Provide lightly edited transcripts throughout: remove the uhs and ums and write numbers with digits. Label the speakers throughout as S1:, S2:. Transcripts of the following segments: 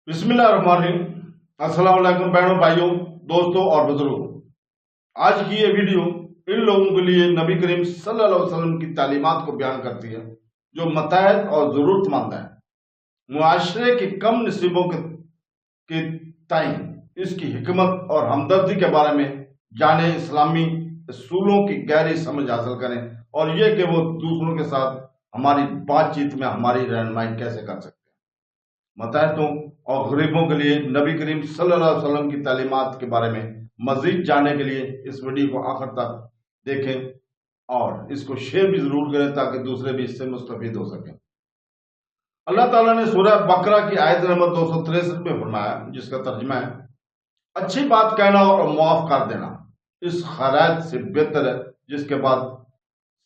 S1: बिस्मिल्लाहिर्रहमानिर्रहीम। अस्सलाम वालेकुम बहनों, भाइयों, दोस्तों और बुजुर्गों। आज की ये वीडियो इन लोगों के लिए नबी करीम सल्लल्लाहु अलैहि वसल्लम की तालीमात को बयान करती है जो मतहत और जरूरतमंद है। मुआशरे के कम नसीबों के ताईं इसकी हिकमत और हमदर्दी के बारे में जाने, इस्लामी असूलों की गहरी समझ हासिल करें और ये कि वो दूसरों के साथ हमारी बातचीत में हमारी रहनुमाई कैसे कर सकते हैं। मतहतों और गरीबों के लिए नबी करीम सल्लल्लाहु अलैहि वसल्लम की तालीमात के बारे में मजीद जानने के लिए इस वीडियो को आखिर तक देखें और इसको शेयर भी जरूर करें ताकि दूसरे भी इससे मुस्तफीद हो सकें। अल्लाह ताला ने सूरह बकरा की आयत नंबर 263 में फरमाया, जिसका तर्जुमा है, अच्छी बात कहना और मुआफ कर देना इस खैरात से बेहतर है जिसके बाद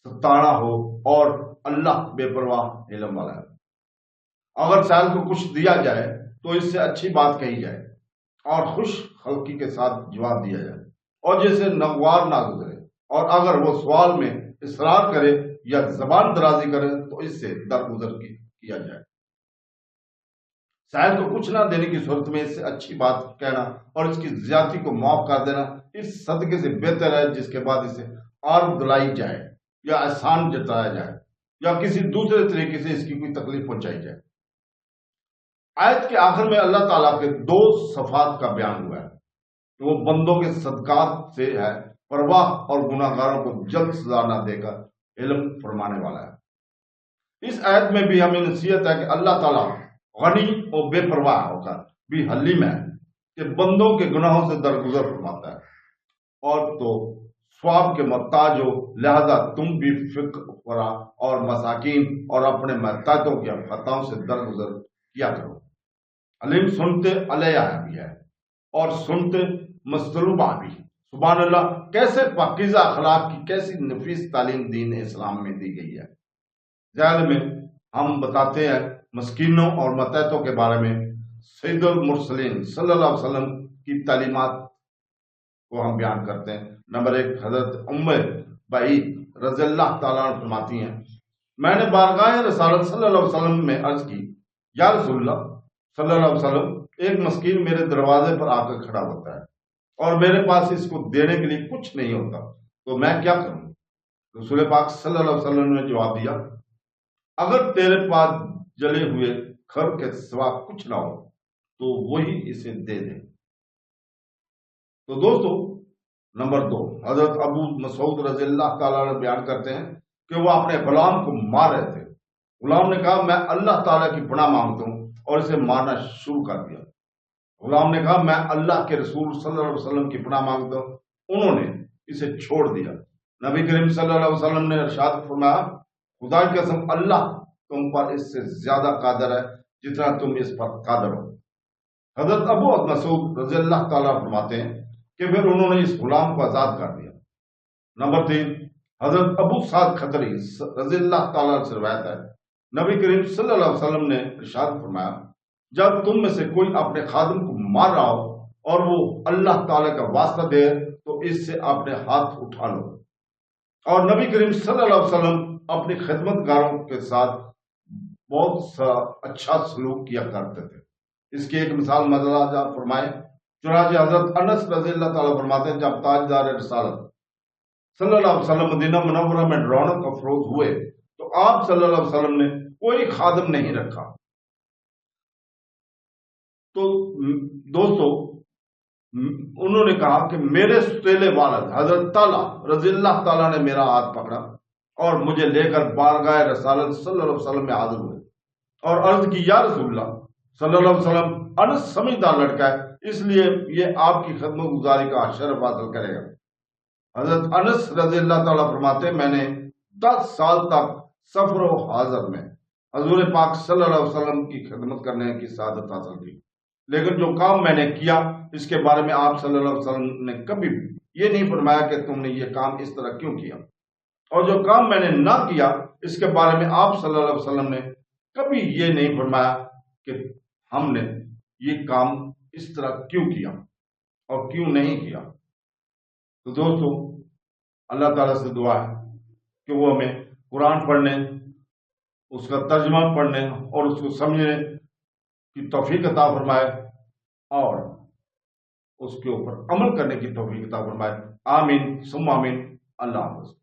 S1: सताना हो, और अल्लाह बेपरवाह इल्म वाला है। अगर साल को कुछ दिया जाए तो इससे अच्छी बात कही जाए और खुश खल्की के साथ जवाब दिया जाए और जैसे नगवार ना गुजरे, और अगर वो सवाल में इसरार करे या जबान दराजी करे तो इससे दरगुजर किया जाए। साहिल को कुछ ना देने की सूरत में इससे अच्छी बात कहना और इसकी ज्यादती को माफ कर देना इस सदके से बेहतर है जिसके बाद इसे आर्म दिलाई जाए या एहसान जताया जाए या किसी दूसरे तरीके से इसकी कोई तकलीफ पहुंचाई जाए। आयत के आखिर में अल्लाह ताला के दो सफात का बयान हुआ है। वो बंदों के सदकात से है, परवाह और गुनाहगारों को जल्द सजा न देकर इल्म फरमाने वाला है। इस आयत में भी हमें नसीहत है कि अल्लाह ताला गनी और बेपरवाह होकर भी हलीम है कि बंदों के गुनाहों से दरगुजर फरमाता है, और तो स्वाब के मोहताज हो, लिहाजा तुम भी फिक्र और मसाकीन और अपने महताजों के खताओं से दरगुजर किया करो। अलीम सुनते अलैया भी है और सुनते मसलूबा भी। सुभान अल्लाह, कैसे पाकीज़ा अखलाक की कैसी नफीस तालीम दीन इस्लाम में दी गई है। ज़ाहिर में हम बताते हैं मस्कीनों और मतहतों के बारे में सैयदुल मुरसलीन सल्लल्लाहु अलैहि वसल्लम की तालीमात को हम बयान करते हैं। नंबर 1, हजरत उम्मे बईद रज़ियल्लाहु ताला अन्हा फरमाती हैं, मैंने बारगाह रसूल सल्लल्लाहु अलैहि वसल्लम में अर्ज की, या रसूलल्लाह सल्लल्लाहु अलैहि वसल्लम, एक मस्कीन मेरे दरवाजे पर आकर खड़ा होता है और मेरे पास इसको देने के लिए कुछ नहीं होता, तो मैं क्या करूं? रसूल पाक सल्लल्लाहु अलैहि वसल्लम ने जवाब दिया, अगर तेरे पास जले हुए खर के सिवा कुछ ना हो तो वही इसे दे दे। तो दोस्तों, नंबर 2, हजरत अबू मसूद रज़ियल्लाहु ताला अन्हु बयान करते हैं कि वो अपने गुलाम को मार रहे थे। गुलाम ने कहा, मैं अल्लाह ताला की पनाह मांगता हूं, और इसे मारना शुरू कर दिया। गुलाम ने कहा, मैं अल्लाह के रसूल सल्लल्लाहु अलैहि वसल्लम की पनाह मांगता हूं। उन्होंने इसे छोड़ दिया। नबी करीम सल्लल्लाहु अलैहि वसल्लम ने इरशाद फरमाया, खुदा की कसम, अल्लाह तुम पर इससे ज्यादा कादर है जितना तुम इस पर कादर हो। हजरत अबू मसूद रज़ियल्लाहु ताला फरमाते हैं कि फिर उन्होंने इस गुलाम को आजाद कर दिया। नंबर 3, हजरत अबू साद खतरी रज़ियल्लाहु ताला से रिवायत है, नबी करीम सल्लल्लाहु अलैहि वसल्लम ने इरशाद फरमाया, जब तुम में से कोई अपने खादिम को मार रहा हो और वो अल्लाह ताला का वास्ता दे तो इससे अपने हाथ उठा लो। और नबी करीम सल्लल्लाहु अलैहि वसल्लम अपने खिदमतगारों के साथ बहुत सा अच्छा सलूक किया करते थे। इसकी एक मिसाल मदला फरमाए, चुनांचे हजरत अनस रज़ियल्लाहु ताला फरमाते हैं, जब ताजदार रिसालत सल्लल्लाहु अलैहि वसल्लम मदीना मुनव्वरा में रौनक अफरोज हुए तो आप सल्लल्लाहु अलैहि वसल्लम ने कोई खादिम नहीं रखा। तो दोस्तों, उन्होंने कहा कि मेरे सुतेले वालिद हजरत ताला रज़ियल्लाहु ताला ने मेरा हाथ पकड़ा और मुझे लेकर बारगाह रसालत सल्लल्लाहु अलैहि वसल्लम में हाजिर हुए और अर्ज की, या रसूलल्लाह सल्लल्लाहु अलैहि वसल्लम, अनस समझदार लड़का है, इसलिए ये आपकी खिदमत गुजारी का शरफ हासिल करेगा। हजरत अनस रज़ियल्लाहु ताला फरमाते, मैंने 10 साल तक सफर व हाजर में हजूर पाक सल्लल्लाहु अलैहि वसल्लम की खिदमत करने की सादत हासिल की, लेकिन जो काम मैंने किया इसके बारे में आप सल्लल्लाहु अलैहि वसल्लम ने कभी ये नहीं फरमाया कि तुमने ये काम इस तरह क्यों किया, और जो काम मैंने ना किया इसके बारे में आप सल्लल्लाहु अलैहि वसल्लम ने कभी ये नहीं फरमाया कि हमने ये काम इस तरह क्यों किया और क्यों नहीं किया। तो दोस्तों, अल्लाह ताला से दुआ है कि वो हमें कुरान पढ़ने, उसका तर्जमा पढ़ने और उसको समझने की तौफीक अता फरमाए और उसके ऊपर अमल करने की तौफीक अता फरमाए। आमीन सुम्मा आमीन। अल्लाह हाफ़िज़।